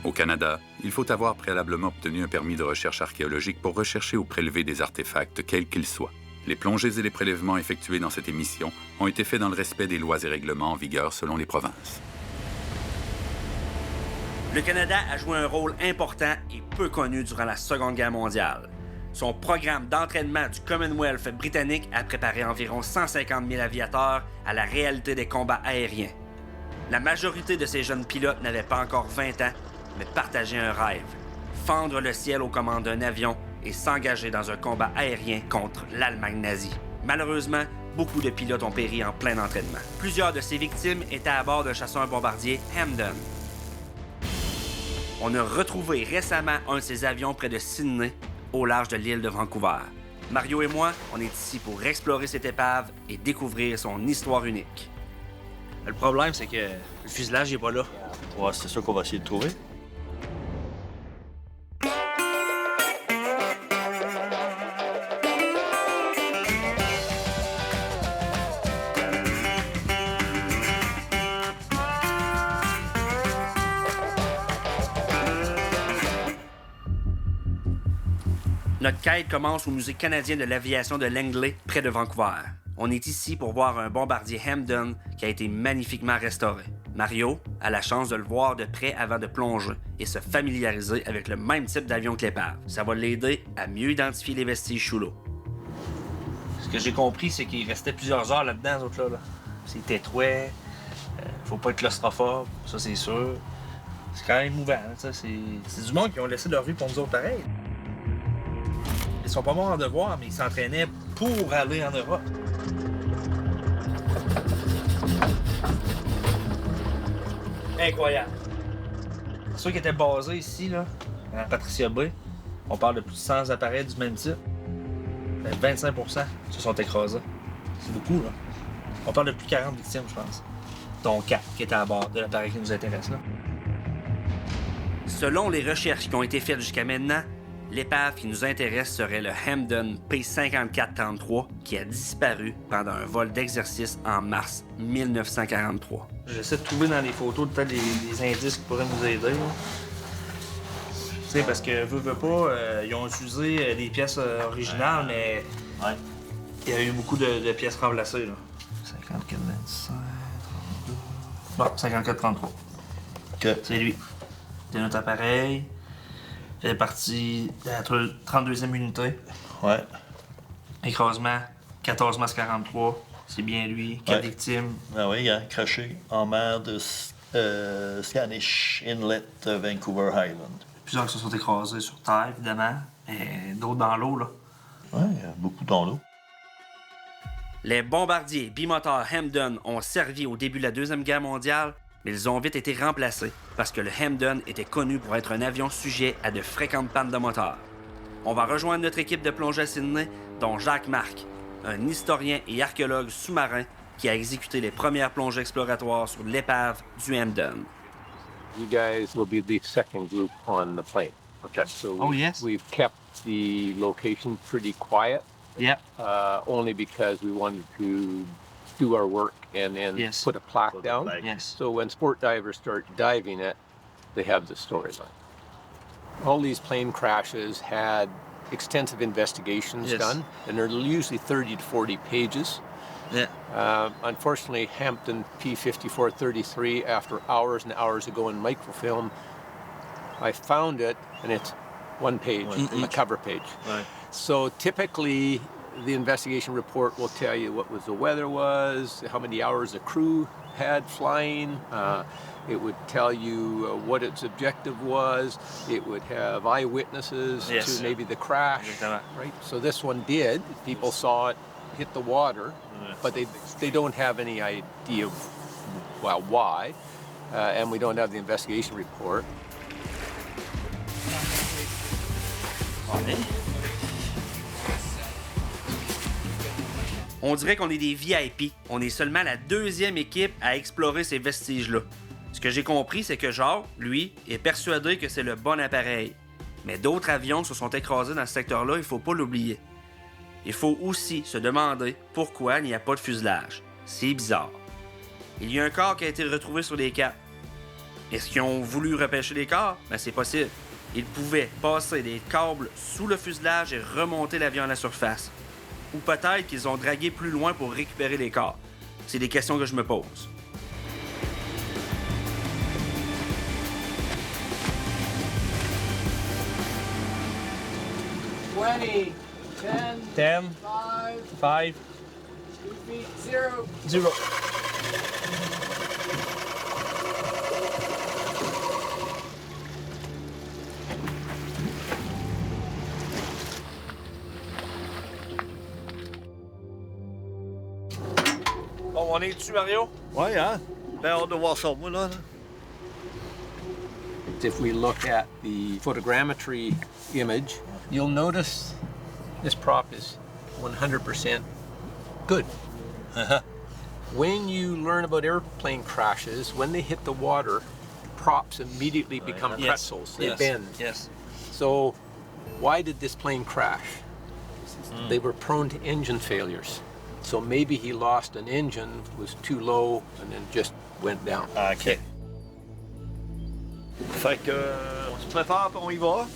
Au Canada, il faut avoir préalablement obtenu un permis de recherche archéologique pour rechercher ou prélever des artefacts, quels qu'ils soient. Les plongées et les prélèvements effectués dans cette émission ont été faits dans le respect des lois et règlements en vigueur selon les provinces. Le Canada a joué un rôle important et peu connu durant la Seconde Guerre mondiale. Son programme d'entraînement du Commonwealth britannique a préparé environ 150 000 aviateurs à la réalité des combats aériens. La majorité de ces jeunes pilotes n'avaient pas encore 20 ans, mais partageaient un rêve: fendre le ciel aux commandes d'un avion et s'engager dans un combat aérien contre l'Allemagne nazie. Malheureusement, beaucoup de pilotes ont péri en plein entraînement. Plusieurs de ces victimes étaient à bord d'un chasseur-bombardier Hampden. On a retrouvé récemment un de ces avions près de Sydney, au large de l'île de Vancouver. Mario et moi, on est ici pour explorer cette épave et découvrir son histoire unique. Le problème, c'est que le fuselage n'est pas là. Ouais, c'est ça qu'on va essayer de trouver. Notre quête commence au Musée canadien de l'aviation de Langley, près de Vancouver. On est ici pour voir un bombardier Hampden qui a été magnifiquement restauré. Mario a la chance de le voir de près avant de plonger et se familiariser avec le même type d'avion que l'épave. Ça va l'aider à mieux identifier les vestiges sous l'eau. Ce que j'ai compris, c'est qu'il restait plusieurs heures là-dedans, ces autres-là. C'est étroit, faut pas être claustrophobe, ça c'est sûr. C'est quand même émouvant, ça. C'est du monde qui ont laissé leur vie pour nous autres pareil. Ils sont pas morts en devoir, mais ils s'entraînaient pour aller en Europe. Incroyable. Ceux qui étaient basés ici, là, à Patricia Bay, on parle de plus de 100 appareils du même type. 25% se sont écrasés. C'est beaucoup, là. On parle de plus de 40 victimes, je pense. Dont 4 qui étaient à bord de l'appareil qui nous intéresse, là. Selon les recherches qui ont été faites jusqu'à maintenant, l'épave qui nous intéresse serait le Hampden P-5433 qui a disparu pendant un vol d'exercice en mars 1943. J'essaie de trouver dans les photos peut-être des indices qui pourraient nous aider. Tu sais, parce que, veux pas, ils ont utilisé des pièces originales, mais Ouais. il y a eu beaucoup de pièces remplacées. Là. 54-25, 32... Bon, 54-33. OK. C'est lui. C'est notre appareil. Il est parti de la 32e unité. Ouais. Écrasement, 14 mars 43. C'est bien lui. 4 Ouais. victimes. Ah oui, il a craché en mer de Scanish Inlet, Vancouver Island. Plusieurs qui se sont écrasés sur terre, évidemment. Et d'autres dans l'eau, là. Ouais, il y a beaucoup dans l'eau. Les bombardiers bimoteurs Hampden ont servi au début de la Deuxième Guerre mondiale, mais ils ont vite été remplacés parce que le Hampden était connu pour être un avion sujet à de fréquentes pannes de moteur. On va rejoindre notre équipe de plongée à Sydney, dont Jacques Marc, un historien et archéologue sous-marin qui a exécuté les premières plongées exploratoires sur l'épave du Hampden. You guys will be the second group on the plane. Okay. So Oh, yes. we've kept the location pretty quiet, Yep. only because we wanted to do our work and then Yes. put a plaque down. Yes. So when sport divers start diving it, they have the storyline. All these plane crashes had extensive investigations Yes. done, and they're usually 30 to 40 pages. Yeah. Unfortunately, Hampden P-5433, after hours and hours of going microfilm, I found it, and it's one page, a cover page. Ouais. So typically, the investigation report will tell you what the weather was, how many hours the crew had flying. It would tell you what its objective was. It would have eyewitnesses Yes. to maybe the crash, Exactement. right? So this one did. People saw it hit the water, but they don't have any idea of, well, why, and we don't have the investigation report. On dirait qu'on est des VIP. On est seulement la deuxième équipe à explorer ces vestiges-là. Ce que j'ai compris, c'est que Jacques, lui, est persuadé que c'est le bon appareil. Mais d'autres avions se sont écrasés dans ce secteur-là, il faut pas l'oublier. Il faut aussi se demander pourquoi il n'y a pas de fuselage. C'est bizarre. Il y a un corps qui a été retrouvé sur les cartes. Est-ce qu'ils ont voulu repêcher les corps? Ben, c'est possible. Ils pouvaient passer des câbles sous le fuselage et remonter l'avion à la surface. Ou peut-être qu'ils ont dragué plus loin pour récupérer les corps. C'est des questions que je me pose. $20, $10, 10, 5, 5, 2 feet, 0. 0. Bon, on est dessus, Mario? Ouais, hein? Ben, hâte de voir ça, moi, là. If we look at the photogrammetry image, you'll notice this prop is 100% good. When you learn about airplane crashes, when they hit the water, props immediately become pretzels. They bend. Yes. So why did this plane crash? They were prone to engine failures. So maybe he lost an engine, was too low, and then just went down. OK. Fait que, on se prépare et on y va.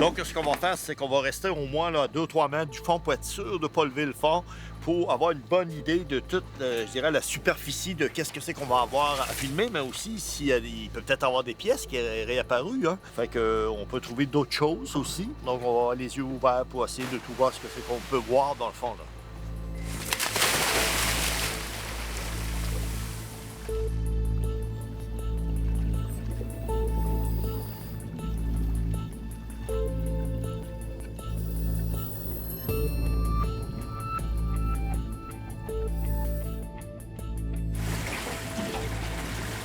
Donc, ce qu'on va faire, c'est qu'on va rester au moins là, 2-3 mètres du fond pour être sûr de ne pas lever le fond, pour avoir une bonne idée de toute, je dirais, la superficie de qu'est-ce que c'est qu'on va avoir à filmer, mais aussi s'il peut peut-être avoir des pièces qui auraient réapparu. Hein. Fait que, on peut trouver d'autres choses aussi. Donc, on va avoir les yeux ouverts pour essayer de tout voir ce que c'est qu'on peut voir dans le fond. Là.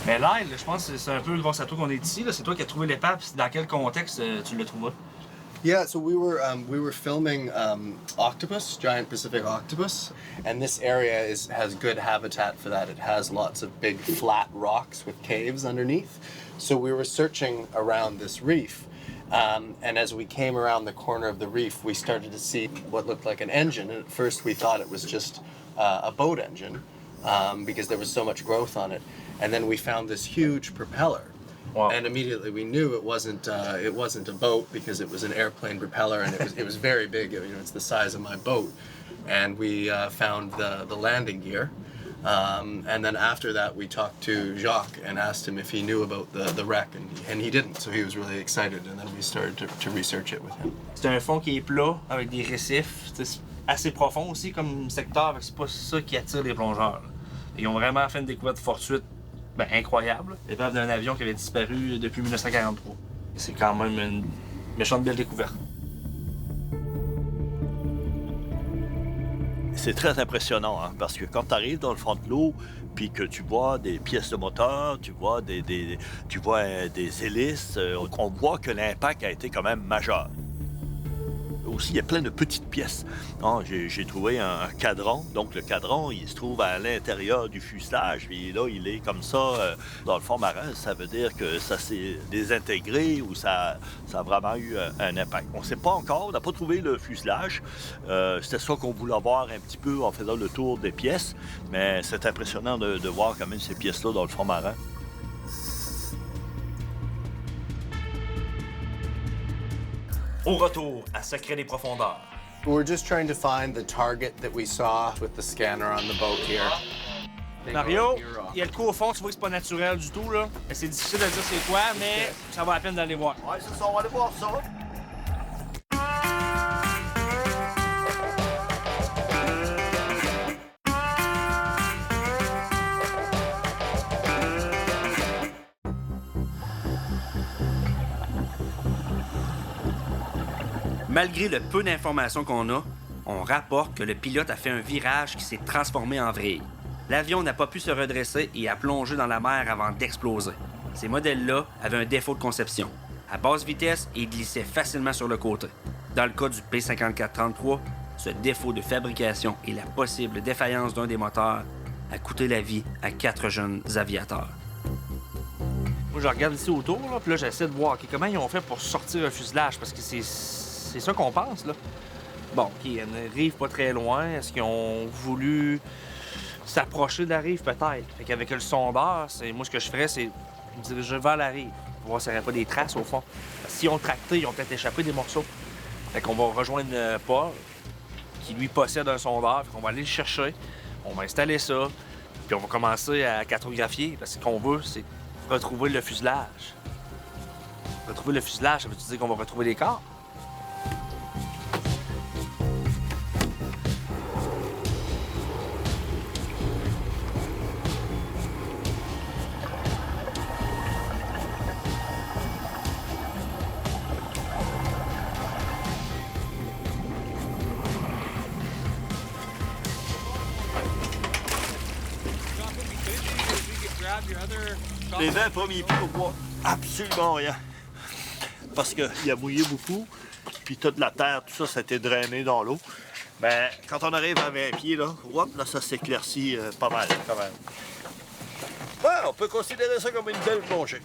Mais là, je pense que c'est un peu grâce à toi qu'on est ici. C'est toi qui as trouvé l'épave. Dans quel contexte tu l'as trouvé? Yeah, so we were filming octopus, giant Pacific octopus, and this area has good habitat for that. It has lots of big flat rocks with caves underneath. So we were searching around this reef, and as we came around the corner of the reef, we started to see what looked like an engine. And at first, we thought it was just a boat engine because there was so much growth on it. And then we found this huge propeller. Wow. And immediately we knew it wasn't a boat because it was an airplane propeller and it was very big. It's the size of my boat. And we found the landing gear. And then after that, we talked to Jacques and asked him if he knew about the wreck, and he didn't. So he was really excited. And then we started to research it with him. C'est un fond qui est plat avec des récifs. C'est assez profond aussi comme secteur. C'est pas ça qui attire les plongeurs. Là. Ils ont vraiment fait une découverte fortuite. Ben, incroyable. L'épave d'un avion qui avait disparu depuis 1943. C'est quand même une méchante belle découverte. C'est très impressionnant, hein, parce que quand tu arrives dans le fond de l'eau, puis que tu vois des pièces de moteur, tu vois des hélices, on voit que l'impact a été quand même majeur. Aussi, il y a plein de petites pièces. Ah, j'ai trouvé un cadran. Donc, le cadran, il se trouve à l'intérieur du fuselage. Puis là, il est comme ça dans le fond marin. Ça veut dire que ça s'est désintégré ou ça a vraiment eu un impact. On ne sait pas encore. On n'a pas trouvé le fuselage. C'était ça qu'on voulait voir un petit peu en faisant le tour des pièces. Mais c'est impressionnant de voir quand même ces pièces-là dans le fond marin. Au retour à Secret des profondeurs. We're just trying to find the target that we saw with the scanner on the boat here. Mario, il y a le coup au fond, tu vois que c'est pas naturel du tout, là. C'est difficile de dire c'est quoi, mais ça va la peine d'aller voir. Ouais, c'est ça, on va aller voir ça. Malgré le peu d'informations qu'on a, on rapporte que le pilote a fait un virage qui s'est transformé en vrille. L'avion n'a pas pu se redresser et a plongé dans la mer avant d'exploser. Ces modèles-là avaient un défaut de conception. À basse vitesse, ils glissaient facilement sur le côté. Dans le cas du P-54-33, ce défaut de fabrication et la possible défaillance d'un des moteurs a coûté la vie à 4 jeunes aviateurs. Moi, je regarde ici autour, là, puis là, j'essaie de voir comment ils ont fait pour sortir un fuselage, parce que c'est ça qu'on pense, là. Bon, OK, il y a une rive pas très loin. Est-ce qu'ils ont voulu s'approcher de la rive? Peut-être. Fait qu'avec le sondeur, moi, ce que je ferais, c'est Je me dirigeais vers la rive pour voir s'il n'y aurait pas des traces au fond. S'ils ont tracté, ils ont peut-être échappé des morceaux. Fait qu'on va rejoindre Paul, qui lui possède un sondeur. Fait qu'on va aller le chercher. On va installer ça. Puis on va commencer à cartographier. Parce que ce qu'on veut, c'est retrouver le fuselage. Retrouver le fuselage, ça veut-tu dire qu'on va retrouver les corps? Les 20 premiers pieds, on voit absolument rien. Parce qu'il a mouillé beaucoup, puis toute la terre, tout ça, ça a été drainé dans l'eau. Mais quand on arrive à 20 pieds, là, hop, là ça s'éclaircit pas mal, quand même. Ouais, on peut considérer ça comme une belle plongée.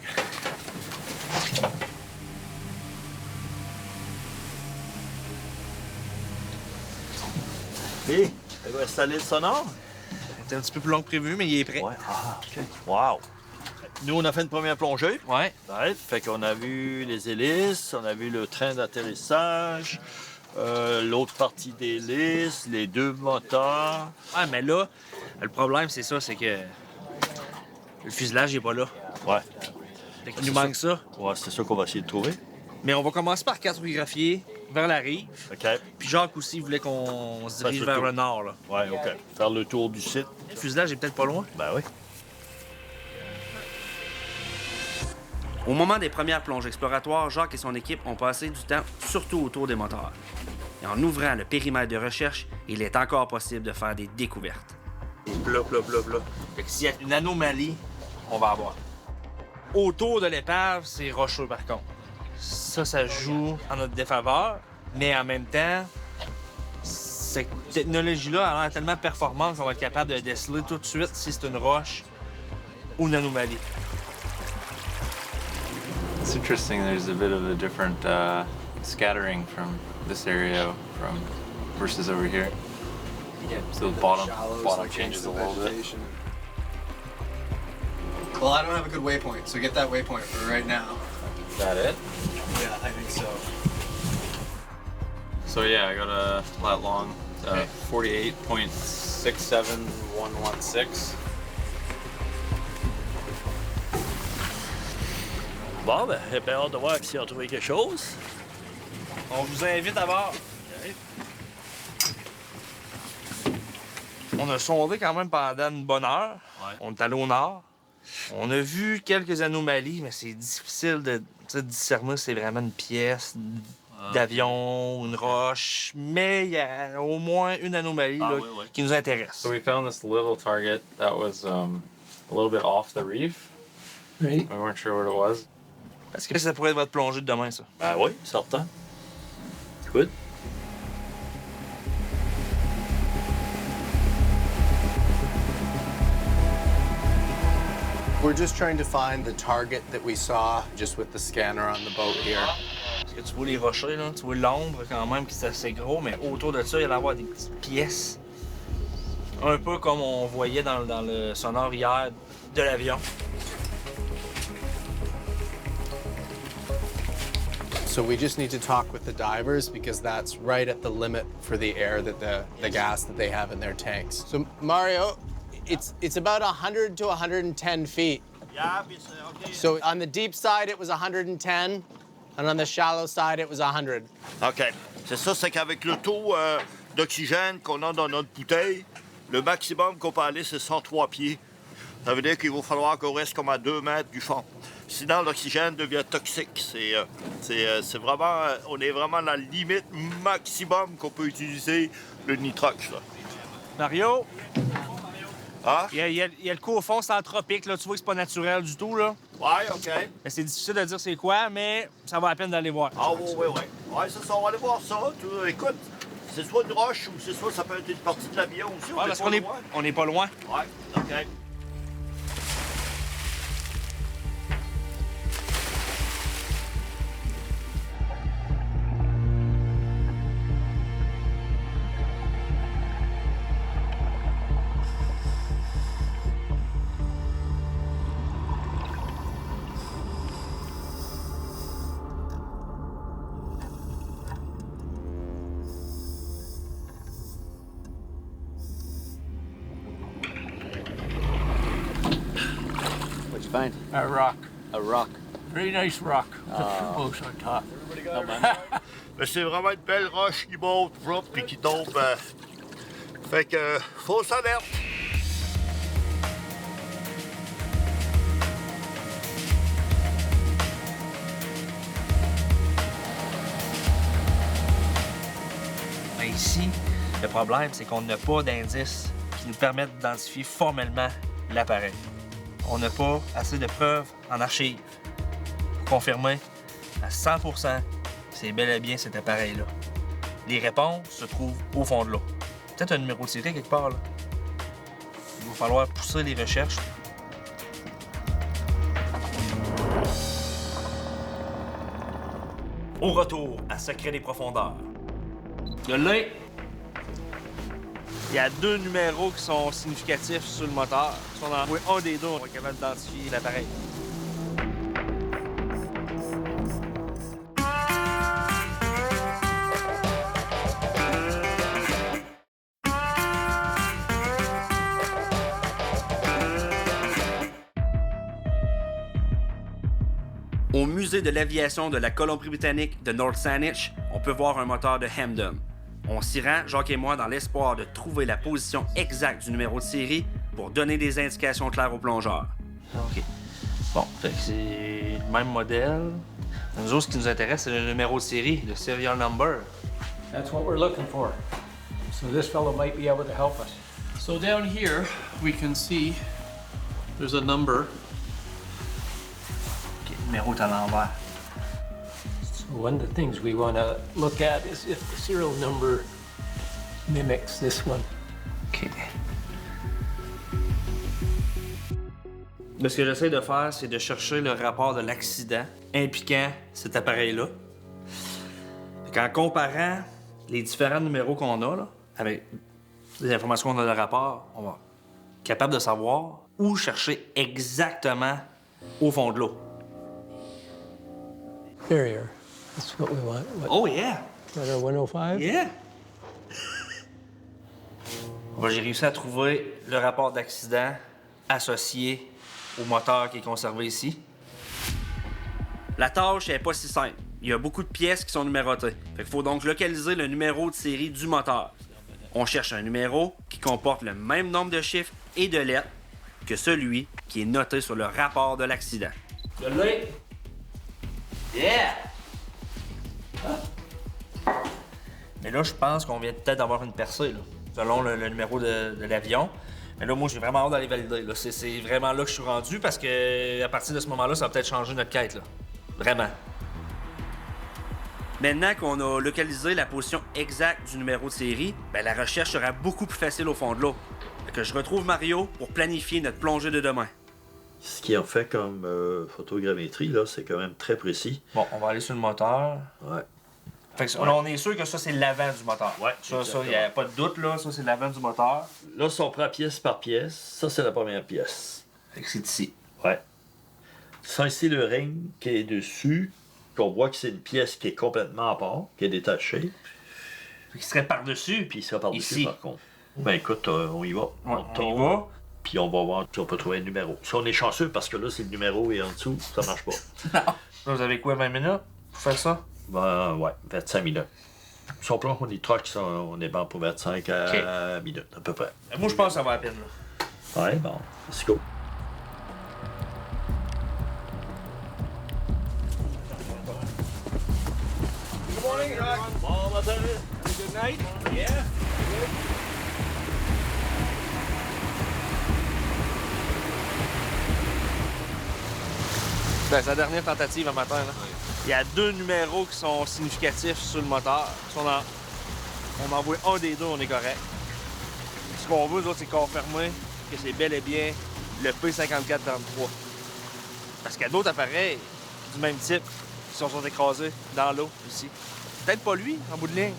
Et, on va installer le sonore. C'est un petit peu plus long que prévu, mais il est prêt. Ouais, ah, OK. Wow! Nous, on a fait une première plongée. Ouais. Ouais, fait qu'on a vu les hélices, on a vu le train d'atterrissage, l'autre partie des hélices, les deux moteurs. Ouais, mais là, le problème, c'est ça, c'est que le fuselage n'est pas là. Ouais. Fait qu'il nous manque ça. Ouais, c'est ça qu'on va essayer de trouver. Mais on va commencer par cartographier vers la rive. OK. Puis Jacques aussi voulait qu'on se dirige le vers tour. le nord, là. Ouais, OK. Faire le tour du site. Le fuselage est peut-être pas loin. Ben oui. Au moment des premières plongées exploratoires, Jacques et son équipe ont passé du temps surtout autour des moteurs. Et en ouvrant le périmètre de recherche, il est encore possible de faire des découvertes. Bla, bla, bla, bla. Fait que s'il y a une anomalie, on va avoir. Autour de l'épave, c'est rocheux, par contre. Ça joue en notre défaveur, mais en même temps, cette technologie-là a l'air tellement performante qu'on va être capable de déceler tout de suite si c'est une roche ou une anomalie. It's interesting. There's a bit of a different scattering from this area versus over here. So the bottom changes a little bit. Well, I don't have a good waypoint, so get that waypoint for right now. Is that it? Yeah, I think so. So yeah, I got a lat long, 48.67116. Bon, ben, j'ai bien hâte de voir s'ils ont trouvé quelque chose. On vous invite à voir. On a sondé quand même pendant une bonne heure. Ouais. On est allé au nord. On a vu quelques anomalies, mais c'est difficile de discerner si c'est vraiment une pièce d'avion, une roche. Mais il y a au moins une anomalie là, oui. qui nous intéresse. So we found this little target that was a little bit off the reef. Right. We weren't sure what it was. Est-ce que ça pourrait être votre plongée de demain, ça? Ben oui, certain. Good. We're just trying to find the target that we saw just with the scanner on the boat here. Parce que tu vois les rochers, là, tu vois l'ombre quand même qui est assez gros, mais autour de ça, il y a d'avoir des petites pièces. Un peu comme on voyait dans le sonore hier de l'avion. So we just need to talk with the divers because that's right at the limit for the air that the gas that they have in their tanks. So Mario, it's about 100 to 110 feet. Yeah, OK. So on the deep side it was 110 and on the shallow side it was 100. OK. C'est ça, c'est qu'avec le taux d'oxygène qu'on a dans notre bouteille, le maximum qu'on peut aller, c'est 103 pieds. Ça veut dire qu'il va falloir qu'on reste comme à 2 mètres du fond. Sinon, l'oxygène devient toxique. C'est vraiment... on est vraiment à la limite maximum qu'on peut utiliser le nitrox, là. Mario, Ah? il y a le coup au fond, c'est anthropique, là. Tu vois que c'est pas naturel du tout, là. Ouais, OK. Mais c'est difficile de dire c'est quoi, mais ça vaut la peine d'aller voir. Ah, oui. Ouais, ça, on va aller voir ça. Écoute, c'est soit une roche ou c'est soit ça peut être une partie de l'avion aussi. Ouais, parce qu'on est pas loin. Ouais, OK. you find? A rock. A rock. Very nice rock. With a moose on top. Mais c'est vraiment une belle roche qui monte, puis qui tombe. Fait que, fausse alerte. Mais ici, le problème, c'est qu'on n'a pas d'indices qui nous permettent d'identifier formellement l'appareil. On n'a pas assez de preuves en archives pour confirmer à 100% que c'est bel et bien cet appareil-là. Les réponses se trouvent au fond de l'eau. Peut-être un numéro de série quelque part, là. Il va falloir pousser les recherches. Au retour à Secret des profondeurs. Là, il y a 2 numéros qui sont significatifs sur le moteur. Si on en envoie un des deux, on va être capable d'identifier l'appareil. Au musée de l'aviation de la Colombie-Britannique de North Saanich, on peut voir un moteur de Hamden. On s'y rend, Jacques et moi, dans l'espoir de trouver la position exacte du numéro de série pour donner des indications claires aux plongeurs. OK. Bon, fait que c'est le même modèle. Nous autres, ce qui nous intéresse, c'est le numéro de série, le serial number. That's what we're looking for. So this fellow might be able to help us. So down here, we can see there's a number. OK, le numéro est à l'envers. So one of the things we want to look at is if the serial number mimics this one. OK. Là, ce que j'essaie de faire, c'est de chercher le rapport de l'accident impliquant cet appareil-là. En comparant les différents numéros qu'on a, là, avec les informations qu'on a dans le rapport, on va être capable de savoir où chercher exactement au fond de l'eau. Barrier. That's what we want. What, Oh yeah! letter 105? Yeah! J'ai réussi à trouver le rapport d'accident associé au moteur qui est conservé ici. La tâche n'est pas si simple. Il y a beaucoup de pièces qui sont numérotées. Il faut donc localiser le numéro de série du moteur. On cherche un numéro qui comporte le même nombre de chiffres et de lettres que celui qui est noté sur le rapport de l'accident. Je l'ai! Yeah! Mais là, je pense qu'on vient peut-être d'avoir une percée, là, selon le numéro de l'avion. Mais là, moi, j'ai vraiment hâte d'aller valider. Là. C'est vraiment là que je suis rendu parce que à partir de ce moment-là, ça va peut-être changer notre quête. Là. Vraiment. Maintenant qu'on a localisé la position exacte du numéro de série, la recherche sera beaucoup plus facile au fond de l'eau. Fait que je retrouve Mario pour planifier notre plongée de demain. Ce qu'ils ont fait comme photogrammétrie, là, c'est quand même très précis. Bon, on va aller sur le moteur. Ouais. Fait que là, on est sûr que ça, c'est l'avant du moteur. Ouais, Ça, il n'y a pas de doute, là. Ça, c'est l'avant du moteur. Là, si on prend pièce par pièce, ça, c'est la première pièce. Fait que c'est ici. Ouais. Ça, ici, le ring qui est dessus, qu'on voit que c'est une pièce qui est complètement à part, qui est détachée. Fait qu'il serait par-dessus. Puis il sera par-dessus, Ici. par contre. Ben écoute, on y va. Ouais, on on tombe, y va. puis on va voir si on peut trouver un numéro. Si on est chanceux, parce que là, si le numéro est en dessous, ça marche pas. Là, vous avez quoi, 20 minutes pour faire ça? Ben, ouais, 25 minutes. Si on prend les trucks, on est bon pour 25 minutes, à peu près. Moi, je pense que ça va à peine, là. Ouais, bon, let's go. Good morning, Rock. Bon matin. Good night. Yeah. Ben, c'est la dernière tentative à matin, là. Il y a 2 numéros qui sont significatifs sur le moteur. Si on envoie un des deux, on est correct. Ce qu'on veut, nous autres, c'est confirmer que c'est bel et bien le P5433. Parce qu'il y a d'autres appareils du même type qui sont écrasés dans l'eau ici. Peut-être pas lui, en bout de ligne.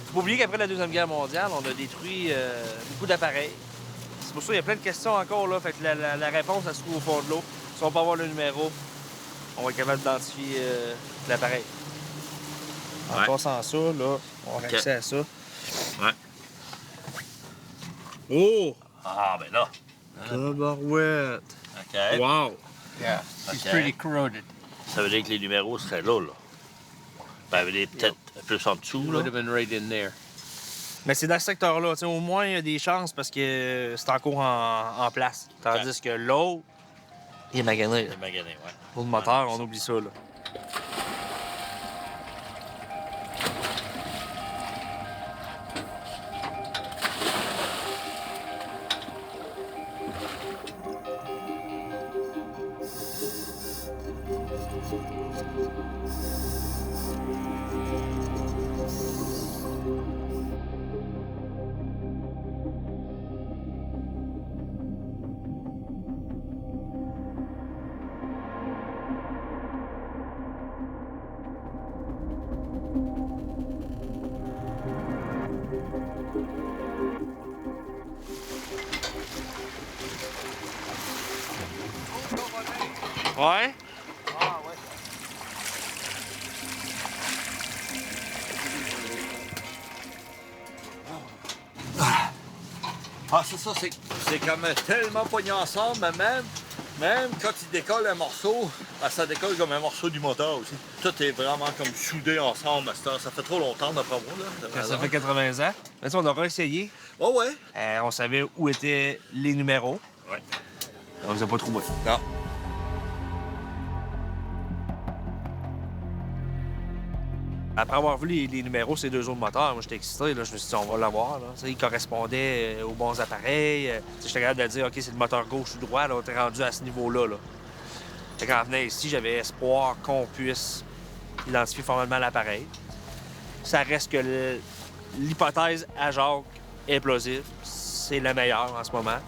Faut pas oublier qu'après la Deuxième Guerre mondiale, on a détruit beaucoup d'appareils. C'est pour ça qu'il y a plein de questions encore, là. Fait que la réponse, elle se trouve au fond de l'eau. Si on peut avoir le numéro, on va être capable d'identifier l'appareil. En Ouais. passant ça, là, on va accès à ça. Ouais. Oh! Ah, ben là. Tabarouette! OK. Wow! Yeah, she's Okay. pretty corroded. Ça veut dire que les numéros seraient là, là. Ben, il y avait peut-être plus en dessous, là. Would have been right in there. Mais c'est dans ce secteur-là. Tu sais, au moins, il y a des chances parce que c'est encore en place. Tandis que l'autre, il est magané. C'est magané, ouais. Pour le moteur, on oublie ça. Là. Ouais? Ah, c'est ça, c'est comme tellement pogné ensemble, mais même quand il décolle un morceau, ben, ça décolle comme un morceau du moteur aussi. Tout est vraiment comme soudé ensemble. Ça fait trop longtemps, d'après moi. Là. Ça fait 80 ans. Mais tu sais, on aura essayé. Oh, ouais. On savait où étaient les numéros. Ouais. On les a pas trouvés. Non. Après avoir vu les numéros, ces deux autres moteurs, moi, j'étais excité. Là. Je me suis dit, on va l'avoir. Là. Tu sais, ils correspondaient aux bons appareils. J'étais capable de dire, OK, c'est le moteur gauche ou droit. Là, on était rendu à ce niveau-là. Là. Fait quand on venait ici, j'avais espoir qu'on puisse identifier formellement l'appareil. Ça reste que l'hypothèse à Jacques est plausible. C'est la meilleure en ce moment.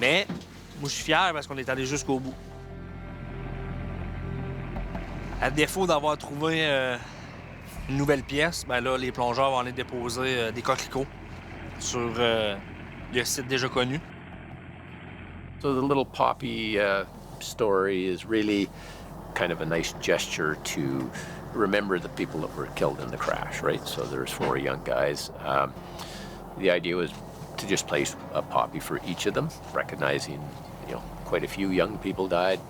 Mais moi, je suis fier parce qu'on est allé jusqu'au bout. À défaut d'avoir trouvé une nouvelle pièce, ben là, les plongeurs vont aller déposer des coquelicots sur le site déjà connu. So the little poppy story is really kind of a nice gesture to remember the people that were killed in the crash, right? So there's 4 young guys. The idea was to just place a poppy for each of them, recognizing, quite a few young people died.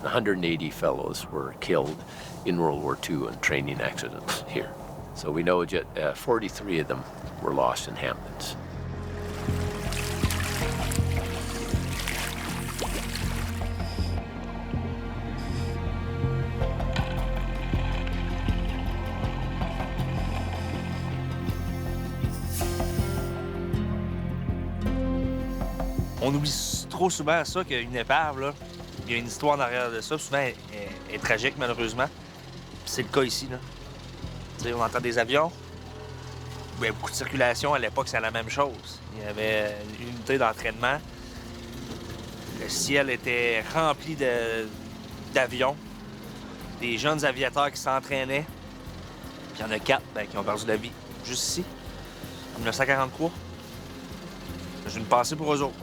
180 fellows were killed in World War II in training accidents here. So we know that 43 of them were lost in Hamptons. On oublie trop souvent ça qu'une épave, là, il y a une histoire en arrière de ça. Souvent, elle est tragique, malheureusement. Puis c'est le cas ici. Là. T'sais, on entend des avions. Il y a beaucoup de circulation. À l'époque, c'est la même chose. Il y avait une unité d'entraînement. Le ciel était rempli d'avions. Des jeunes aviateurs qui s'entraînaient. Puis il y en a 4 qui ont perdu la vie. Juste ici, en 1943. J'ai une pensée pour eux autres.